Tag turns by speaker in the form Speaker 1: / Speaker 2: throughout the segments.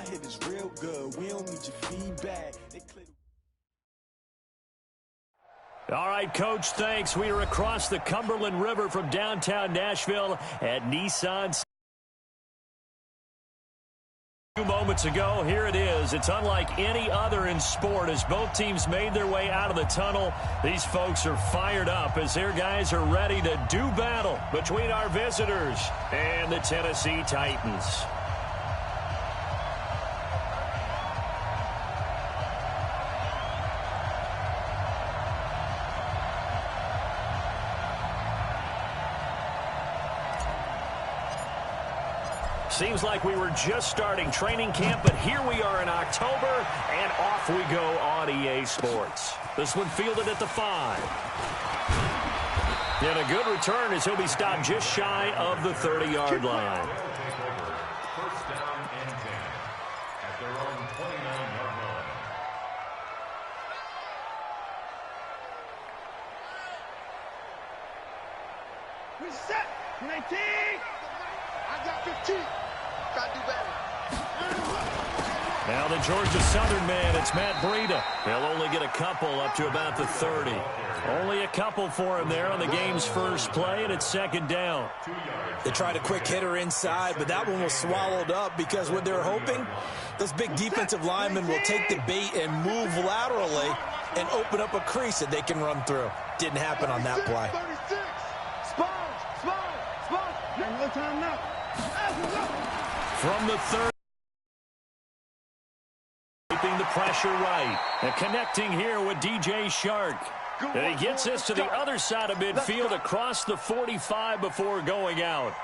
Speaker 1: hit is real good. We don't need your feedback.
Speaker 2: All right, Coach, thanks. We are across the Cumberland River from downtown Nashville at Nissan. A few moments ago, here it is. It's unlike any other in sport as both teams made their way out of the tunnel. These folks are fired up as their guys are ready to do battle between our visitors and the Tennessee Titans. Seems like we were just starting training camp, but here we are in October, and off we go on EA Sports. This one fielded at the 5. And a good return as he'll be stopped just shy of the 30-yard line.
Speaker 3: First down and 10 at their own 29-yard line.
Speaker 4: Reset. 19. I got 15. Got to do better.
Speaker 2: Now the Georgia Southern man, it's Matt Breida. He'll only get a couple up to about the 30. Only a couple for him there on the game's first play, and it's second down.
Speaker 5: They tried a quick hitter inside, but that one was swallowed up because what they're hoping, those big defensive linemen will take the bait and move laterally and open up a crease that they can run through. Didn't happen on that play.
Speaker 4: 36. Sponge. No time now.
Speaker 2: From the 30. Keeping the pressure right. And connecting here with DJ Shark. And he gets this to the other side of midfield across the 45 before going out.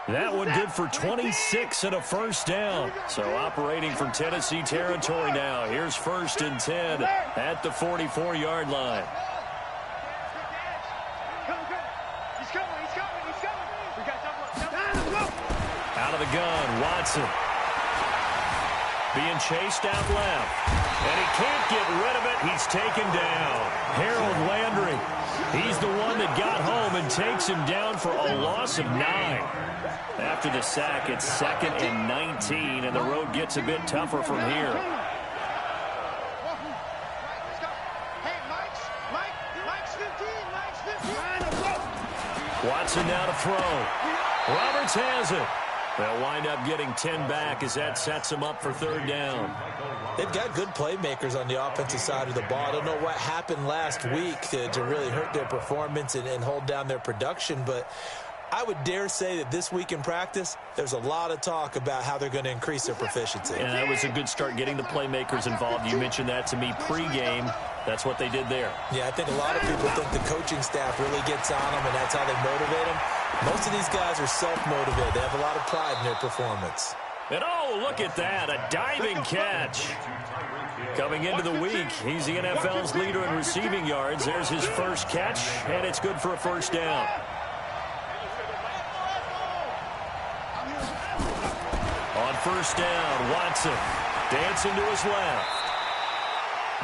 Speaker 2: That one good for 26 and a first down. So operating from Tennessee territory now. Here's first and 10 at the 44-yard line. Out of the gun, Watson. Being chased out left. And he can't get rid of it. He's taken down. Harold Landry. He's the one that got home and takes him down for a loss of 9. After the sack, it's second and 19, and the road gets a bit tougher from here. Watson now to throw. Roberts has it. They'll wind up getting 10 back as that sets them up for third down.
Speaker 5: They've got good playmakers on the offensive side of the ball. I don't know what happened last week to really hurt their performance and hold down their production, but I would dare say that this week in practice, there's a lot of talk about how they're going to increase their proficiency.
Speaker 2: And that was a good start getting the playmakers involved. You mentioned that to me pregame. That's what they did there.
Speaker 5: Yeah, I think a lot of people think the coaching staff really gets on them, and that's how they motivate them. Most of these guys are self-motivated. They have a lot of pride in their performance.
Speaker 2: And oh, look at that, a diving catch. Coming into the week, he's the NFL's leader in receiving yards. There's his first catch, and it's good for a first down. On first down, Watson dancing to his left.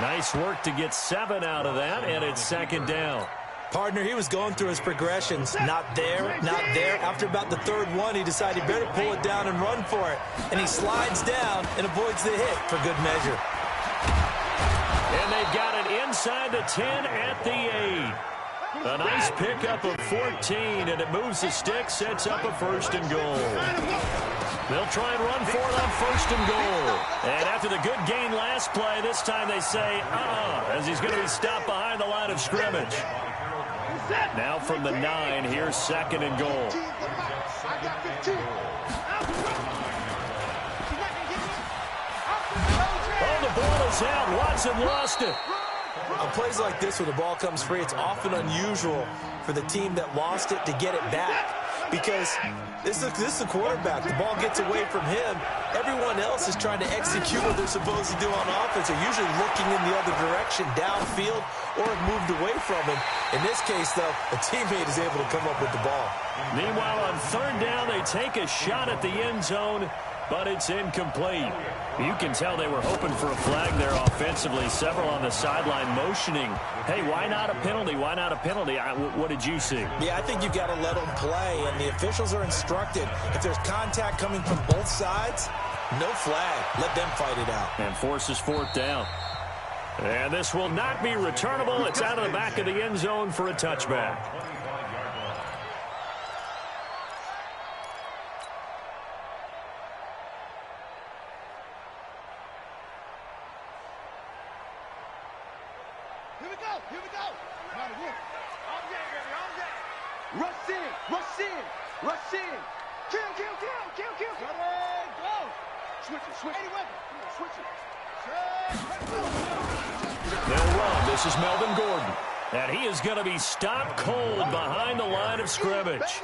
Speaker 2: Nice work to get 7 out of that, and it's second down.
Speaker 5: Partner, he was going through his progressions. Not there, not there. After about the third one, he decided he better pull it down and run for it. And he slides down and avoids the hit for good measure.
Speaker 2: And they've got it inside the 10 at the 8. A nice pickup of 14, and it moves the stick, sets up a first and goal. They'll try and run for it on first and goal. And after the good gain last play, this time they say, as he's going to be stopped behind the line of scrimmage. Now from the 9, here's second and goal. Oh, the ball is out. Watson lost it.
Speaker 5: On plays like this, when the ball comes free, it's often unusual for the team that lost it to get it back. Because this is a quarterback. The ball gets away from him. Everyone else is trying to execute what they're supposed to do on offense. They're usually looking in the other direction, downfield, or have moved away from him. In this case, though, a teammate is able to come up with the ball.
Speaker 2: Meanwhile, on third down, they take a shot at the end zone, but it's incomplete. You can tell they were hoping for a flag there offensively. Several on the sideline motioning, hey, why not a penalty? Why not a penalty? What did you see?
Speaker 5: Yeah, I think you've got to let them play, and the officials are instructed. If there's contact coming from both sides, No flag. Let them fight it out.
Speaker 2: And forces fourth down. And this will not be returnable. It's out of the back of the end zone for a touchback.
Speaker 4: Here we go. Here we go. All day, baby. All day. Rush in. Rush in. Rush in. Kill, kill, kill, kill, kill. Go. Switch it, switch it. Switch it.
Speaker 2: They'll run. This is Melvin Gordon. And he is going to be stopped cold behind the line of scrimmage.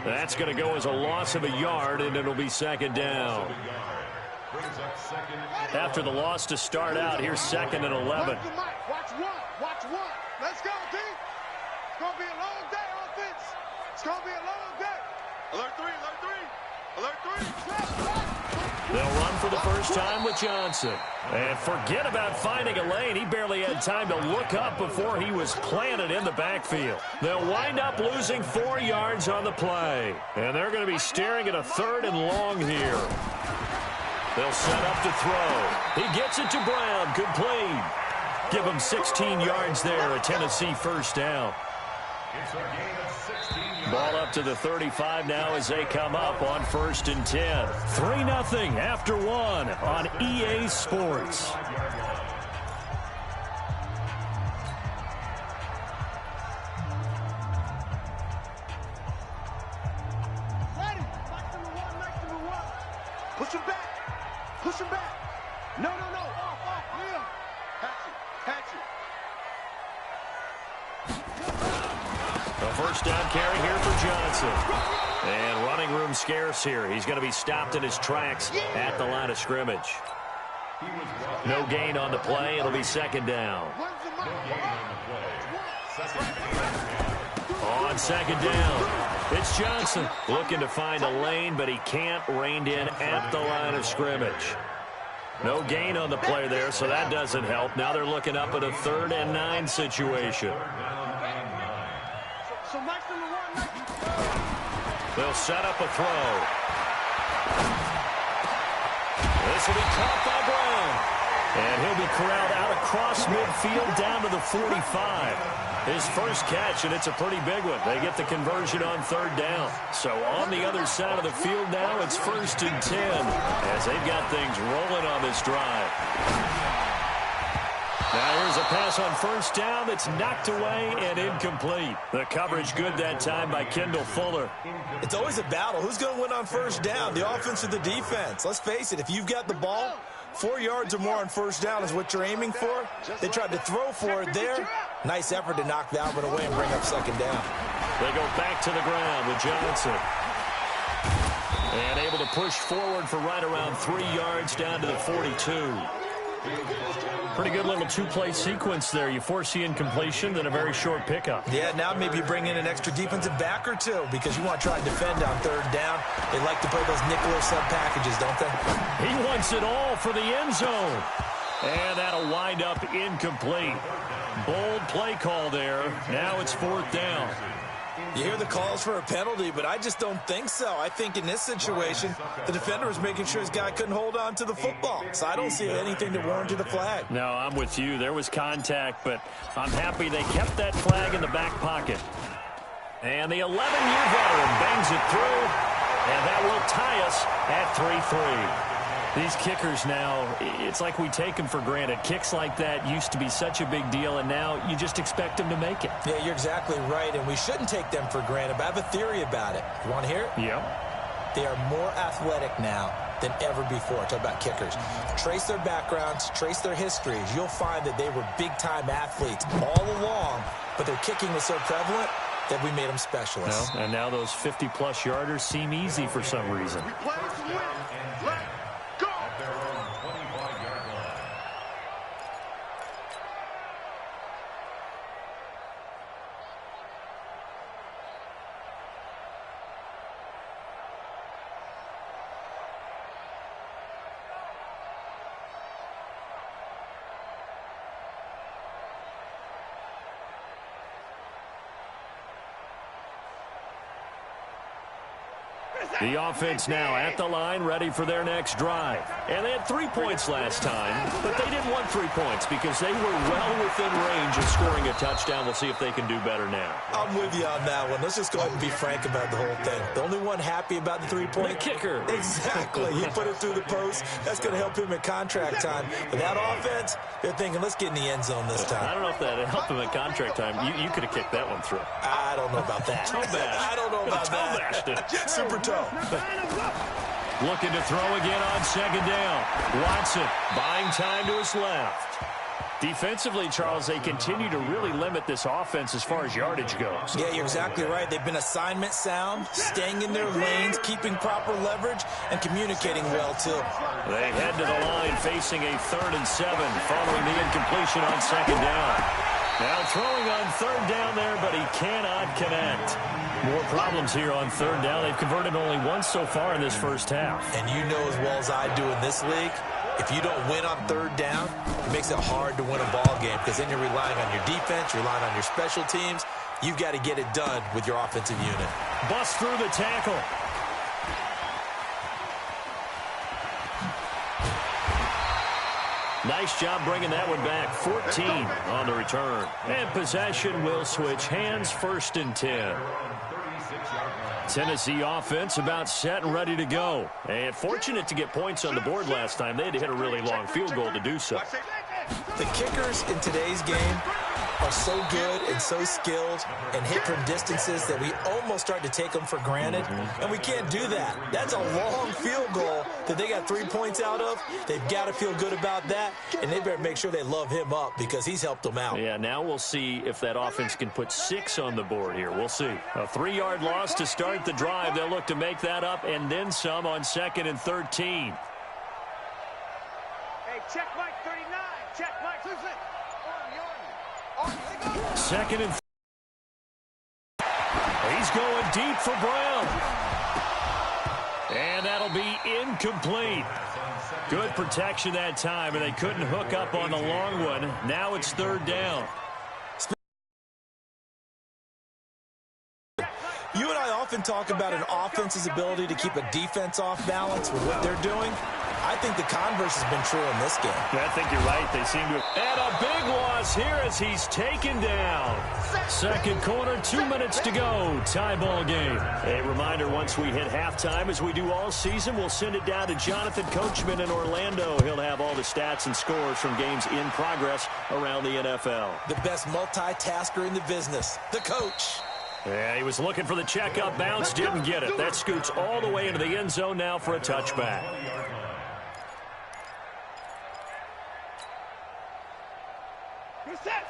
Speaker 2: That's going to go as a loss of a yard, and it'll be second down. After the loss to start out, here's 2nd and 11.
Speaker 4: Watch one. Watch one. Let's go, team. It's going to be a long day, offense. It's going to be a long day. Alert 3, alert 3. Alert 3.
Speaker 2: They'll run for the first time with Johnson. And forget about finding a lane. He barely had time to look up before he was planted in the backfield. They'll wind up losing 4 yards on the play. And they're going to be staring at a 3rd and long here. They'll set up to throw. He gets it to Brown. Complete. Give him 16 yards there, a Tennessee first down.
Speaker 3: It's a gain of 16 yards.
Speaker 2: Ball up to the 35 now as they come up on 1st and 10. 3-0 after 1 on EA Sports.
Speaker 4: Ready. Number one. Push him back. Push him back. No. Off. Liam. Catch it.
Speaker 2: A first down carry here for Johnson. And running room scarce here. He's going to be stopped in his tracks at the line of scrimmage. No gain on the play. It'll be 2nd down. On 2nd down, it's Johnson looking to find a lane, but he can't. Reined in at the line of scrimmage. No gain on the play there, so that doesn't help. Now they're looking up at a 3rd and 9 situation.
Speaker 4: So Max number 1.
Speaker 2: They'll set up a throw. This will be caught by Brown. And he'll be corralled out across midfield down to the 45. His first catch, and it's a pretty big one. They get the conversion on 3rd down. So on the other side of the field now, it's 1st and 10 as they've got things rolling on this drive. Now here's a pass on 1st down that's knocked away and incomplete. The coverage good that time by Kendall Fuller.
Speaker 5: It's always a battle. Who's going to win on 1st down, the offense or the defense? Let's face it, if you've got the ball, 4 yards or more on 1st down is what you're aiming for. They tried to throw for it there. Nice effort to knock that one away and bring up 2nd down.
Speaker 2: They go back to the ground with Johnson. And able to push forward for right around 3 yards down to the 42. Pretty good little 2-play sequence there. You force the incompletion, then a very short pickup.
Speaker 5: Yeah, now maybe you bring in an extra defensive back or two because you want to try and defend on 3rd down. They like to play those nickel or sub packages, don't they?
Speaker 2: He wants it all for the end zone. And that'll wind up incomplete. Bold play call there. Now it's 4th down.
Speaker 5: You hear the calls for a penalty, but I just don't think so. I think in this situation, the defender was making sure his guy couldn't hold on to the football. So I don't see anything to warrant the flag.
Speaker 2: No, I'm with you. There was contact, but I'm happy they kept that flag in the back pocket. And the 11-year veteran bangs it through, and that will tie us at 3-3. These kickers now, it's like we take them for granted. Kicks like that used to be such a big deal, and now you just expect them to make it.
Speaker 5: Yeah, you're exactly right, and we shouldn't take them for granted, but I have a theory about it. You want to hear it?
Speaker 2: Yeah.
Speaker 5: They are more athletic now than ever before. Talk about kickers. Trace their backgrounds, trace their histories. You'll find that they were big-time athletes all along, but their kicking was so prevalent that we made them specialists.
Speaker 2: Well, and now those 50-plus yarders seem easy for some reason.
Speaker 4: We play to win. Let's go.
Speaker 3: At their own 25-yard line.
Speaker 2: The offense now at the line, ready for their next drive. And they had 3 points last time, but they didn't want 3 points because they were well within range of scoring a touchdown. We'll see if they can do better now.
Speaker 5: I'm with you on that one. Let's just go ahead and be frank about the whole thing. The only one happy about the 3-point
Speaker 2: kicker.
Speaker 5: Exactly. He put it through the post. That's going to help him at contract time. But that offense, they're thinking, let's get in the end zone this time.
Speaker 2: I don't know if that helped him at contract time. You could have kicked that one through.
Speaker 5: I don't know about that.
Speaker 2: Toe bash.
Speaker 5: I don't know about that. Super toe.
Speaker 2: Looking to throw again on second down. Watson buying time to his left. Defensively, Charles, they continue to really limit this offense as far as yardage goes.
Speaker 5: Yeah, you're exactly right. They've been assignment sound, staying in their lanes, keeping proper leverage, and communicating well, too.
Speaker 2: They head to the line facing a 3rd and 7 following the incompletion on second down. Now throwing on 3rd down there, but he cannot connect. More problems here on 3rd down. They've converted only once so far in this first half.
Speaker 5: And you know as well as I do in this league, if you don't win on 3rd down, it makes it hard to win a ball game because then you're relying on your defense, you're relying on your special teams. You've got to get it done with your offensive unit.
Speaker 2: Bust through the tackle. Nice job bringing that one back. 14 on the return. And possession will switch hands, 1st and 10. Tennessee offense about set and ready to go. And fortunate to get points on the board last time. They had to hit a really long field goal to do so.
Speaker 5: The kickers in today's game are so good and so skilled and hit from distances that we almost start to take them for granted, and we can't do that. That's a long field goal that they got 3 points out of. They've got to feel good about that, and they better make sure they love him up because he's helped them out.
Speaker 2: Yeah, now we'll see if that offense can put 6 on the board here. We'll see. A 3-yard loss to start the drive. They'll look to make that up and then some on 2nd and 13.
Speaker 4: Hey, check Mike 39. Check Mike. Listen.
Speaker 2: Second and he's going deep for Brown. And that'll be incomplete. Good protection that time, and they couldn't hook up on the long one. Now it's 3rd down.
Speaker 5: You and I often talk about an offense's ability to keep a defense off balance with what they're doing. I think the converse has been true in this game.
Speaker 2: I think you're right. They seem to. And a big loss here as he's taken down. Second quarter, 2 minutes to go. Tie ball game. A reminder, once we hit halftime, as we do all season, we'll send it down to Jonathan Coachman in Orlando. He'll have all the stats and scores from games in progress around the NFL.
Speaker 5: The best multitasker in the business, the coach.
Speaker 2: Yeah, he was looking for the checkup bounce, didn't get it. That scoots all the way into the end zone now for a touchback.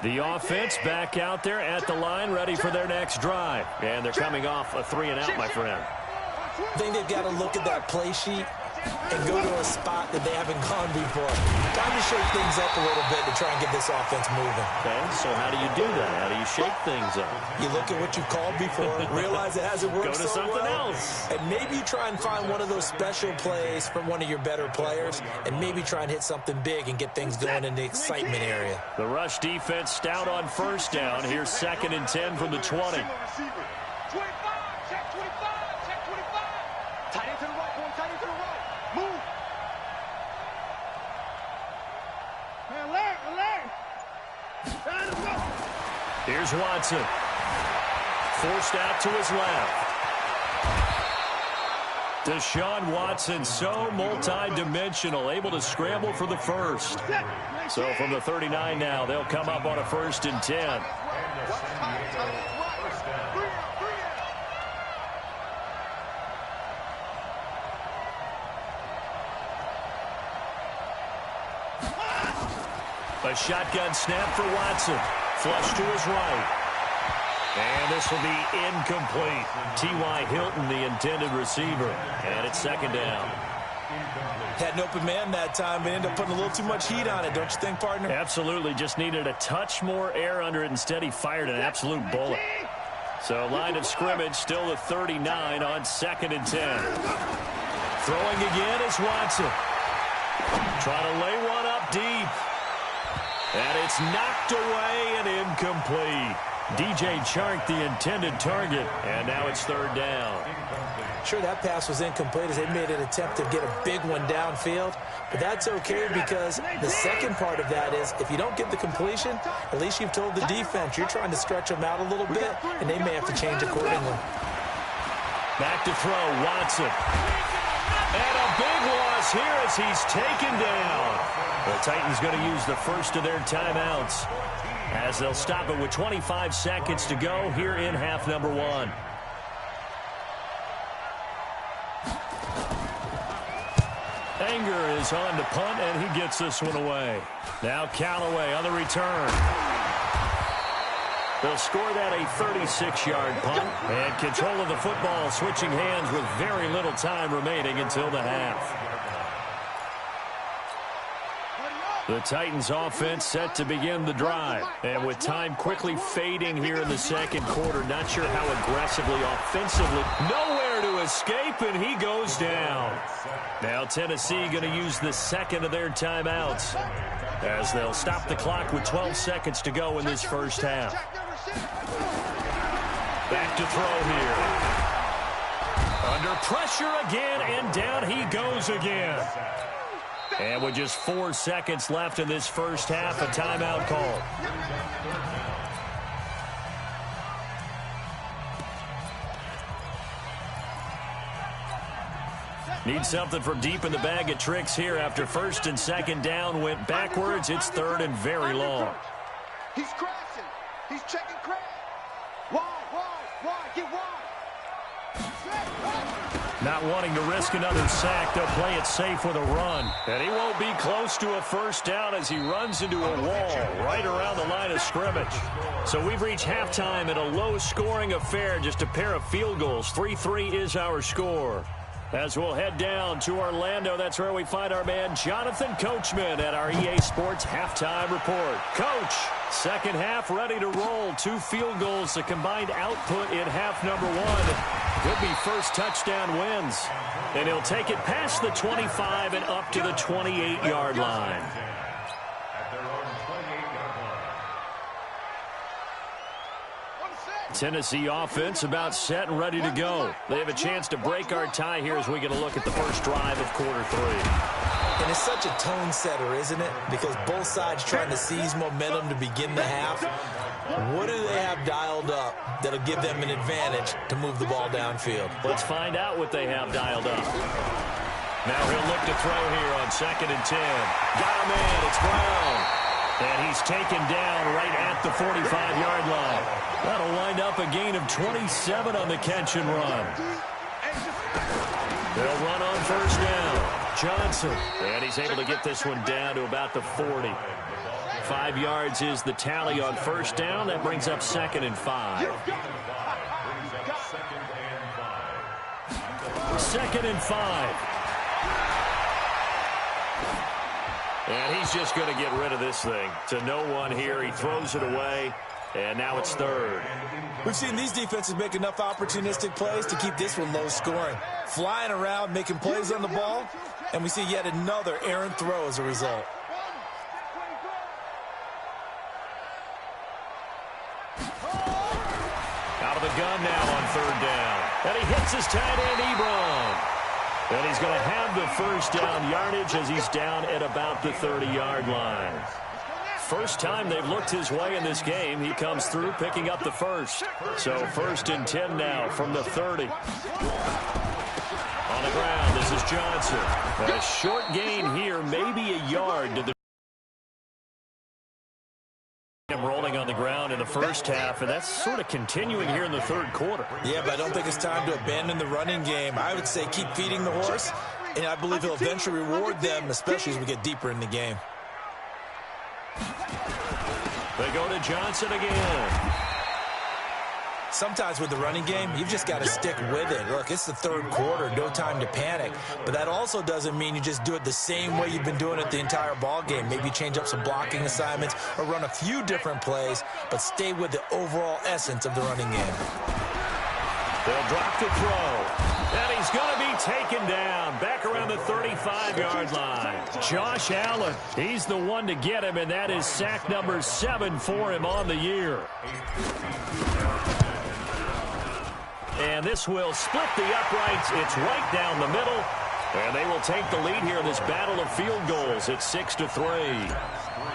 Speaker 2: The offense back out there at the line, ready for their next drive. And they're coming off a 3-and-out, my friend.
Speaker 5: I think they've got to look at that play sheet and go to a spot that they haven't gone before. Time to shake things up a little bit to try and get this offense moving.
Speaker 2: Okay, so how do you do that? How do you shake things up?
Speaker 5: You look at what you've called before, realize it hasn't worked
Speaker 2: so well. Go to something else.
Speaker 5: And maybe you try and find one of those special plays from one of your better players, and maybe try and hit something big and get things going in the excitement area.
Speaker 2: The rush defense stout on 1st down. Here's 2nd and 10 from the 20. Here's Watson. Forced out to his left. Deshaun Watson, so multi-dimensional, able to scramble for the first. So from the 39 now, they'll come up on a 1st and 10. A shotgun snap for Watson. Flush to his right. And this will be incomplete. T.Y. Hilton, the intended receiver. And it's 2nd down.
Speaker 5: Had an open man that time, but ended up putting a little too much heat on it, don't you think, partner?
Speaker 2: Absolutely. Just needed a touch more air under it. Instead, he fired an absolute bullet. So line of scrimmage, still the 39 on 2nd and 10. Throwing again is Watson. Trying to lay one up deep. And it's knocked away and incomplete. DJ Chark, the intended target, and now it's third down.
Speaker 5: Sure, that pass was incomplete as they made an attempt to get a big one downfield, but that's okay because the second part of that is if you don't get the completion, at least you've told the defense you're trying to stretch them out a little bit, and they may have to change accordingly.
Speaker 2: Back to throw, Watson. And a big loss here as he's taken down. The Titans going to use the first of their timeouts as they'll stop it with 25 seconds to go here in half number one. Anger is on to punt, and he gets this one away. Now Callaway on the return. They'll score that a 36-yard punt, and control of the football switching hands with very little time remaining until the half. The Titans offense set to begin the drive. And with time quickly fading here in the second quarter, not sure how aggressively, offensively. Nowhere to escape, and he goes down. Now Tennessee going to use the second of their timeouts as they'll stop the clock with 12 seconds to go in this first half. Back to throw here. Under pressure again, and down he goes again. And with just 4 seconds left in this first half, a timeout call. Need something from deep in the bag of tricks here after first and second down went backwards. It's third and very long.
Speaker 4: He's crashing. He's checking crash. Wide, get wide.
Speaker 2: Not wanting to risk another sack, they'll play it safe with a run. And he won't be close to a first down as he runs into a wall right around the line of scrimmage. So we've reached halftime at a low-scoring affair, just a pair of field goals. 3-3 is our score. As we'll head down to Orlando, that's where we find our man Jonathan Coachman at our EA Sports Halftime Report. Coach, second half ready to roll. 2 field goals, the combined output in half number one. Could be first touchdown wins. And he'll take it past the 25 and up to the 28-yard line. Tennessee offense about set and ready to go. They have a chance to break our tie here as we get a look at the first drive of quarter 3.
Speaker 5: And it's such a tone setter, isn't it? Because both sides trying to seize momentum to begin the half. What do they have dialed up that'll give them an advantage to move the ball downfield?
Speaker 2: Let's find out what they have dialed up. Now he'll look to throw here on 2nd and 10. Got him in. It's Brown. And he's taken down right at the 45-yard line. That'll wind up a gain of 27 on the catch and run. They'll run on first down. Johnson. And he's able to get this one down to about the 40. 5 yards is the tally on first down. That brings up 2nd and 5. 2nd and 5. And he's just going to get rid of this thing. To no one here. He throws it away. And now it's third.
Speaker 5: We've seen these defenses make enough opportunistic plays to keep this one low scoring. Flying around, making plays on the ball. And we see yet another errant throw as a result.
Speaker 2: Out of the gun now on third down. And he hits his tight end, Ebron. And he's going to have the first down yardage as he's down at about the 30-yard line. First time they've looked his way in this game. He comes through picking up the first. So 1st and 10 now from the 30. On the ground, this is Johnson. A short gain here, maybe a yard to the rolling on the ground in the first half, and that's sort of continuing here in the third quarter.
Speaker 5: Yeah, but I don't think it's time to abandon the running game. I would say keep feeding the horse, and I believe he'll eventually reward them, especially as we get deeper in the game.
Speaker 2: They go to Johnson again.
Speaker 5: Sometimes with the running game, you've just got to stick with it. Look, it's the third quarter, no time to panic. But that also doesn't mean you just do it the same way you've been doing it the entire ball game. Maybe change up some blocking assignments or run a few different plays, but stay with the overall essence of the running game.
Speaker 2: They'll drop to throw. And he's going to be taken down. Back around the the 35-yard line. Josh Allen, he's the one to get him, and that is sack number 7 for him on the year. And this will split the uprights. It's right down the middle. And they will take the lead here in this battle of field goals. It's 6-3.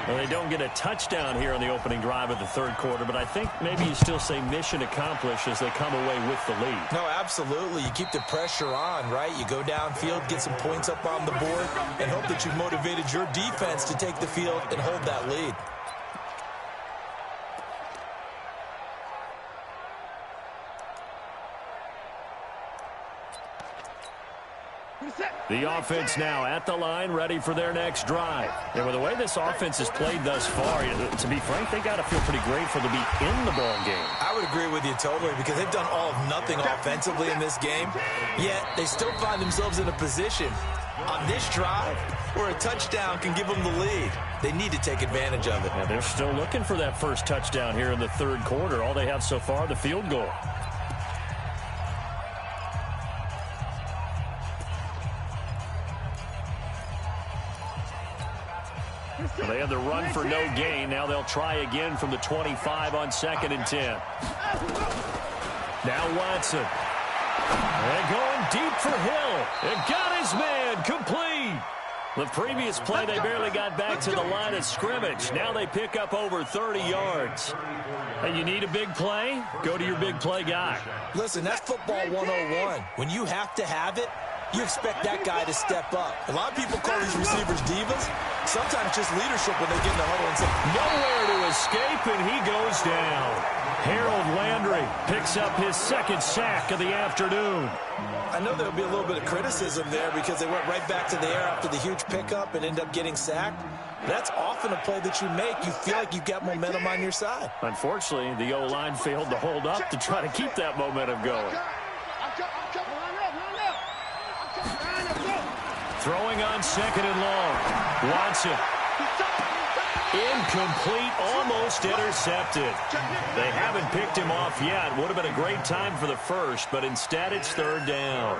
Speaker 2: Well, they don't get a touchdown here on the opening drive of the third quarter, but I think maybe you still say mission accomplished as they come away with the lead.
Speaker 5: No, absolutely. You keep the pressure on, right? You go downfield, get some points up on the board, and hope that you've motivated your defense to take the field and hold that lead.
Speaker 2: The offense now at the line, ready for their next drive. And with the way this offense has played thus far, to be frank, they got to feel pretty grateful to be in the ball game.
Speaker 5: I would agree with you totally, because they've done all of nothing offensively in this game, yet they still find themselves in a position on this drive where a touchdown can give them the lead. They need to take advantage of it.
Speaker 2: Yeah, they're still looking for that first touchdown here in the third quarter. All they have so far, the field goal. They had the run for no gain. Now they'll try again from the 25 on 2nd and 10. Now Watson. And going deep for Hill. It got his man complete. The previous play, they barely got back to the line of scrimmage. Now they pick up over 30 yards. Hey, you need a big play? Go to your big play guy.
Speaker 5: Listen, that's football 101. When you have to have it, you expect that guy to step up. A lot of people call these receivers divas. Sometimes just leadership when they get in the huddle and say,
Speaker 2: nowhere to escape, and he goes down. Harold Landry picks up his second sack of the afternoon.
Speaker 5: I know there'll be a little bit of criticism there because they went right back to the air after the huge pickup and end up getting sacked. That's often a play that you make. You feel like you've got momentum on your side.
Speaker 2: Unfortunately, the O-line failed to hold up to try to keep that momentum going. Throwing on 2nd and long. Watson. Incomplete, almost intercepted. They haven't picked him off yet. Would have been a great time for the first, but instead it's 3rd down.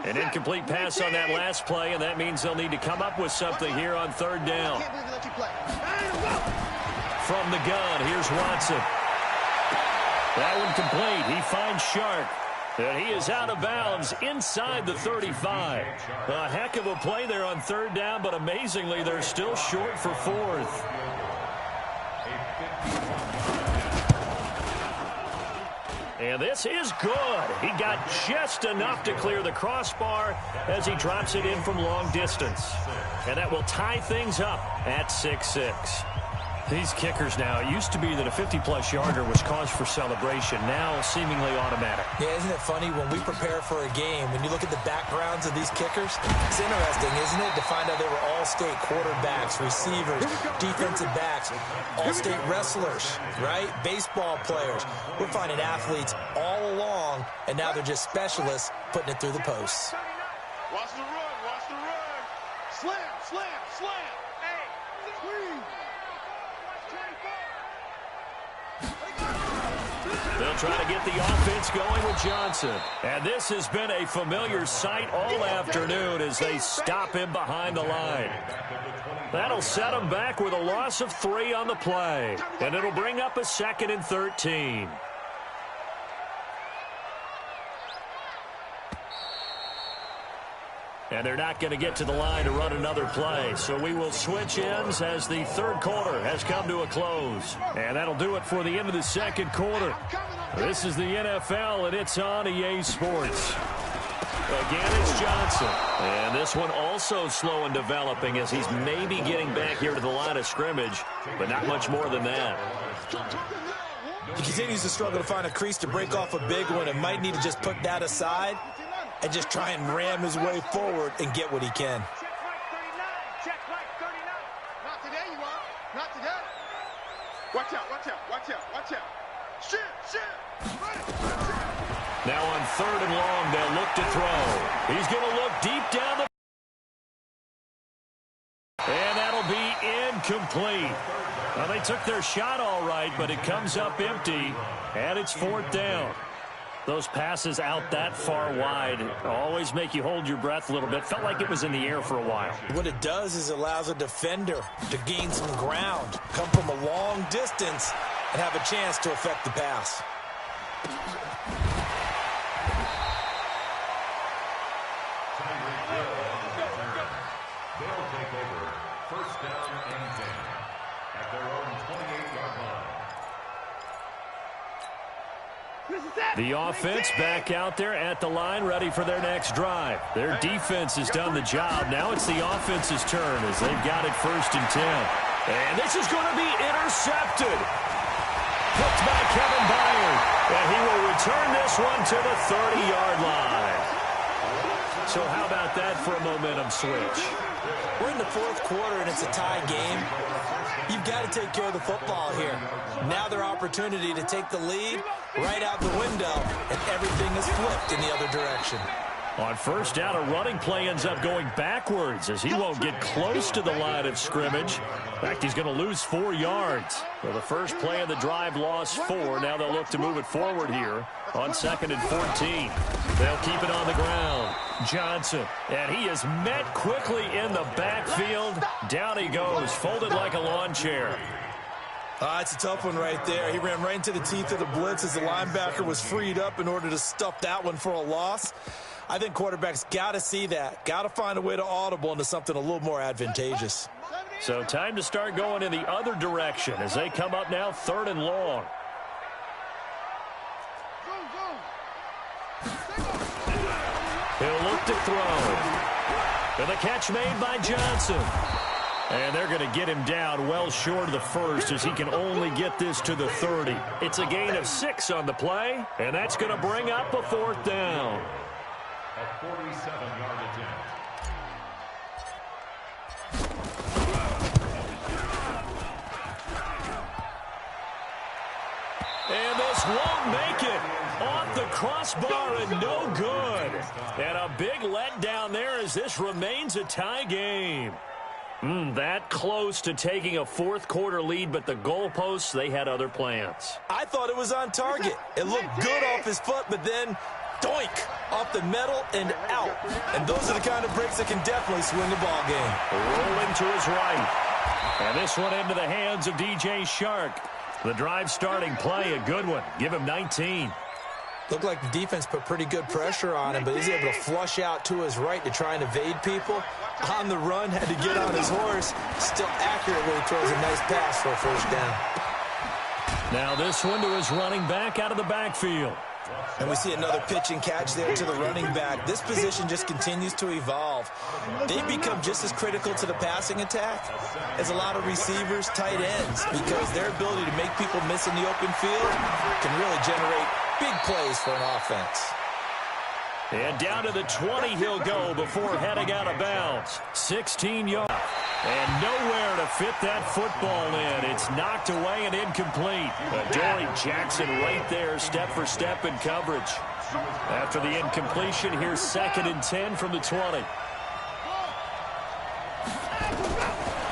Speaker 2: An incomplete pass on that last play, and that means they'll need to come up with something here on 3rd down. From the gun, here's Watson. That one complete. He finds Sharp. And he is out of bounds inside the 35. A heck of a play there on 3rd down, but amazingly, they're still short for 4th. And this is good. He got just enough to clear the crossbar as he drops it in from long distance. And that will tie things up at 6-6. These kickers now, it used to be that a 50-plus yarder was cause for celebration. Now seemingly automatic.
Speaker 5: Yeah, isn't it funny when we prepare for a game, when you look at the backgrounds of these kickers, it's interesting, isn't it, to find out they were all-state quarterbacks, receivers, defensive backs, all-state wrestlers, right? Baseball players. We're finding athletes all along, and now they're just specialists putting it through the posts.
Speaker 4: Watch the run, watch the run. Slam, slam, slam. Hey, squeeze.
Speaker 2: They'll try to get the offense going with Johnson. And this has been a familiar sight all afternoon as they stop him behind the line. That'll set him back with a loss of 3 on the play. And it'll bring up a 2nd and 13. And they're not going to get to the line to run another play. So we will switch ends as the third quarter has come to a close. And that'll do it for the end of the second quarter. This is the NFL, and it's on EA Sports. Again, it's Johnson. And this one also slow in developing as he's maybe getting back here to the line of scrimmage, but not much more than that.
Speaker 5: He continues to struggle to find a crease to break off a big one and might need to just put that aside and just try and ram his way forward and get what he can.
Speaker 4: Check right 39. Check right 39. Not today, you are. Not today. Watch out, watch out, watch out, watch out. Shit, shit.
Speaker 2: Now on 3rd and long, they'll look to throw. He's going to look deep down the... And that'll be incomplete. Now they they took their shot all right, but it comes up empty, and it's 4th down. Those passes out that far wide always make you hold your breath a little bit. Felt like it was in the air for a while.
Speaker 5: What it does is it allows a defender to gain some ground, come from a long distance, and have a chance to affect the pass.
Speaker 3: They'll take over 1st down and 10 at their own 28-yard line.
Speaker 2: The offense back out there at the line, ready for their next drive. Their defense has done the job. Now it's the offense's turn as they've got it 1st and 10. And this is going to be intercepted. Picked by Kevin Byard. And he will return this one to the 30-yard line. So how about that for a momentum switch?
Speaker 5: We're in the 4th quarter, and it's a tie game. You've got to take care of the football here. Now their opportunity to take the lead right out the window, and everything is flipped in the other direction.
Speaker 2: On 1st down, a running play ends up going backwards as he won't get close to the line of scrimmage. In fact, he's going to lose 4 yards. So the first play of the drive lost 4. Now they'll look to move it forward here on 2nd and 14. They'll keep it on the ground. Johnson, and he is met quickly in the backfield. Down he goes, folded like a lawn chair.
Speaker 5: It's a tough one right there. He ran right into the teeth of the blitz as the linebacker was freed up in order to stuff that one for a loss. I think quarterbacks got to see that. Got to find a way to audible into something a little more advantageous.
Speaker 2: So time to start going in the other direction as they come up now 3rd and long. He'll look to throw. And the catch made by Johnson. And they're going to get him down well short of the 1st as he can only get this to the 30. It's a gain of 6 on the play, and that's going to bring up a 4th down.
Speaker 3: A 47-yard attempt.
Speaker 2: And this won't make it. Off the crossbar and no good. And a big letdown there as this remains a tie game. That close to taking a 4th quarter lead, but the goalposts, they had other plans.
Speaker 5: I thought it was on target. It looked good off his foot, but then doink, off the metal and out. And those are the kind of breaks that can definitely swing a ball game.
Speaker 2: Rolling to his right. And this one into the hands of DJ Shark. The drive starting play, a good one. Give him 19.
Speaker 5: Looked like the defense put pretty good pressure on him, but he's able to flush out to his right to try and evade people. On the run, had to get on his horse. Still accurately throws a nice pass for a 1st down.
Speaker 2: Now this one to his running back out of the backfield.
Speaker 5: And we see another pitch and catch there to the running back. This position just continues to evolve. They become just as critical to the passing attack as a lot of receivers, tight ends, because their ability to make people miss in the open field can really generate big plays for an offense.
Speaker 2: And down to the 20 he'll go before heading out of bounds. 16 yards. And nowhere to fit that football in. It's knocked away and incomplete. Adoree Jackson right there, step for step in coverage. After the incompletion, here's 2nd and 10 from the 20.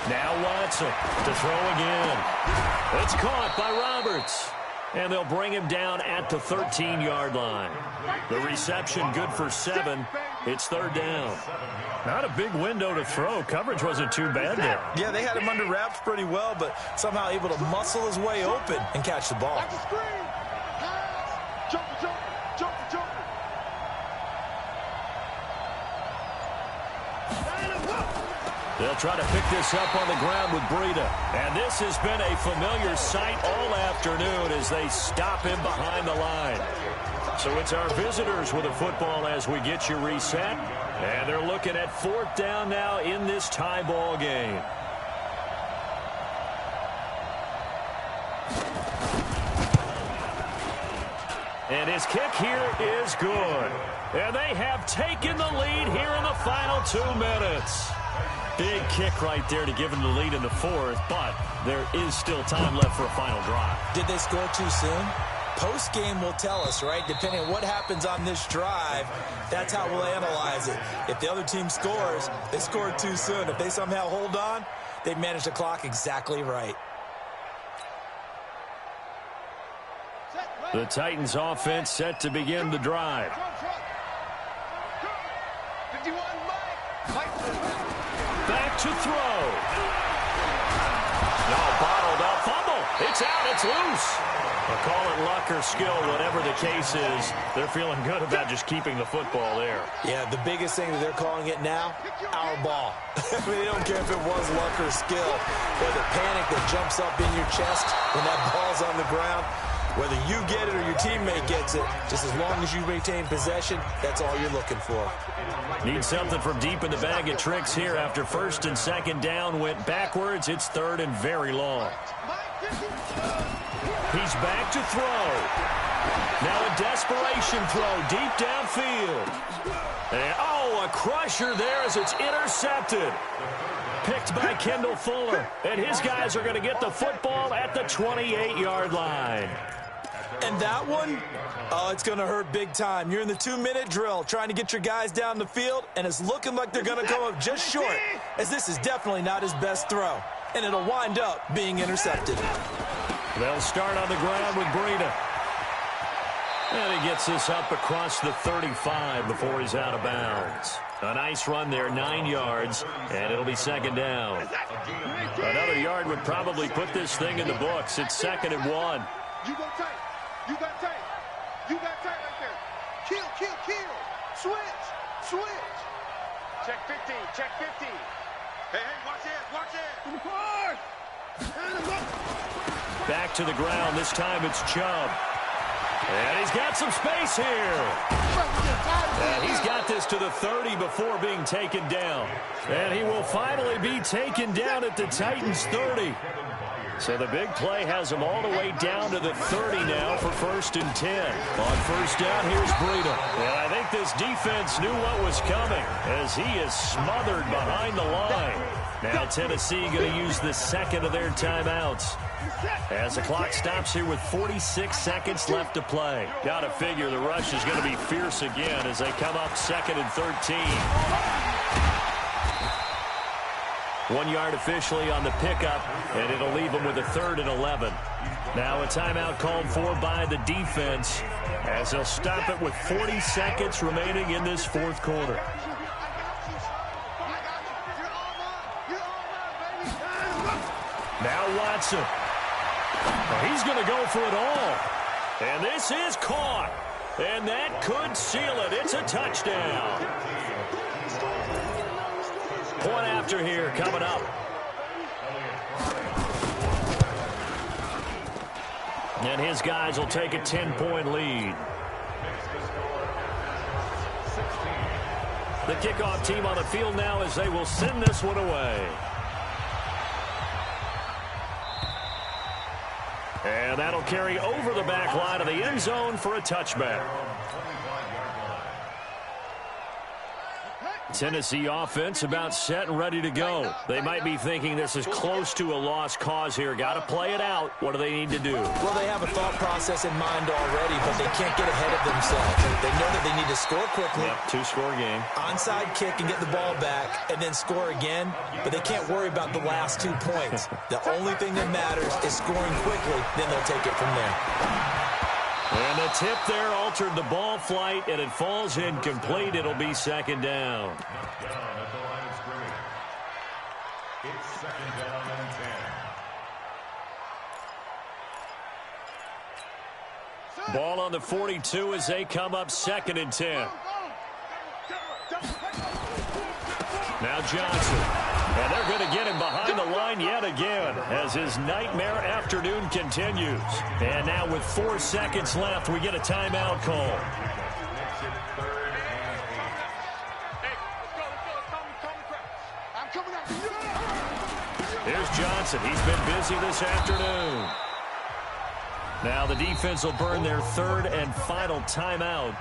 Speaker 2: Now Watson to throw again. It's caught by Roberts. And they'll bring him down at the 13-yard line. The reception good for 7. It's 3rd down. Not a big window to throw. Coverage wasn't too bad there.
Speaker 5: Yeah, they had him under wraps pretty well, but somehow able to muscle his way open and catch the ball.
Speaker 2: They'll try to pick this up on the ground with Breida. And this has been a familiar sight all afternoon as they stop him behind the line. So it's our visitors with the football as we get you reset. And they're looking at 4th down now in this tie ball game. And his kick here is good. And they have taken the lead here in the final 2 minutes. Big kick right there to give him the lead in the 4th, but there is still time left for a final drive.
Speaker 5: Did they score too soon? Post-game will tell us, right? Depending on what happens on this drive, that's how we'll analyze it. If the other team scores, they scored too soon. If they somehow hold on, they managed the clock exactly right.
Speaker 2: The Titans offense set to begin the drive. Back to throw. No, bottled up. Fumble. It's out. It's loose. They'll call it luck or skill, whatever the case is. They're feeling good about just keeping the football there.
Speaker 5: Yeah, the biggest thing that they're calling it now, our ball. I mean, they don't care if it was luck or skill, or the panic that jumps up in your chest when that ball's on the ground. Whether you get it or your teammate gets it, just as long as you maintain possession, that's all you're looking for.
Speaker 2: Need something from deep in the bag of tricks here after first and second down went backwards. It's third and very long. He's back to throw. Now a desperation throw deep downfield. And, oh, a crusher there as it's intercepted. Picked by Kendall Fuller. And his guys are going to get the football at the 28-yard line.
Speaker 5: And that one, oh, it's going to hurt big time. You're in the 2-minute drill trying to get your guys down the field, and it's looking like they're going to come up just short, as this is definitely not his best throw. And it'll wind up being intercepted.
Speaker 2: They'll start on the ground with Breida. And he gets this up across the 35 before he's out of bounds. A nice run there, 9 yards, and it'll be second down. Another yard would probably put this thing in the books. It's 2nd and 1.
Speaker 4: You go tight. You got tight. You got tight right there. Kill, kill, kill. Switch, switch. Check 15, check 15. Hey, watch it, watch it. In the car.
Speaker 2: Back to the ground. This time it's Chubb. And he's got some space here. And he's got this to the 30 before being taken down. And he will finally be taken down at the Titans' 30. So the big play has him all the way down to the 30 now for 1st and 10. On first down, here's Breida. And I think this defense knew what was coming as he is smothered behind the line. Now Tennessee going to use the second of their timeouts. As the clock stops here with 46 seconds left to play. Got to figure the rush is going to be fierce again as they come up 2nd and 13. 1 yard officially on the pickup, and it'll leave them with a 3rd and 11. Now a timeout called for by the defense as they'll stop it with 40 seconds remaining in this 4th quarter. Now Watson. He's going to go for it all. And this is caught. And that could seal it. It's a touchdown. Point after here coming up. And his guys will take a 10-point lead. The kickoff team on the field now as they will send this one away. And that'll carry over the back line of the end zone for a touchback. Tennessee offense about set and ready to go. They might be thinking this is close to a lost cause here. Got to play it out. What do they need to do?
Speaker 5: Well, they have a thought process in mind already, but they can't get ahead of themselves. They know that they need to score quickly.
Speaker 2: Yep, 2-score game.
Speaker 5: Onside kick and get the ball back and then score again, but they can't worry about the last 2 points. The only thing that matters is scoring quickly, then they'll take it from there.
Speaker 2: And the tip there altered the ball flight, and it falls incomplete. It'll be second down.
Speaker 3: Down at the line of scrimmage. It's 2nd down and 10.
Speaker 2: Ball on the 42 as they come up 2nd and 10. Now Johnson. And they're going to get him behind the line yet again as his nightmare afternoon continues. And now with 4 seconds left, we get a timeout call. Here's Johnson. He's been busy this afternoon. Now the defense will burn their 3rd and final timeout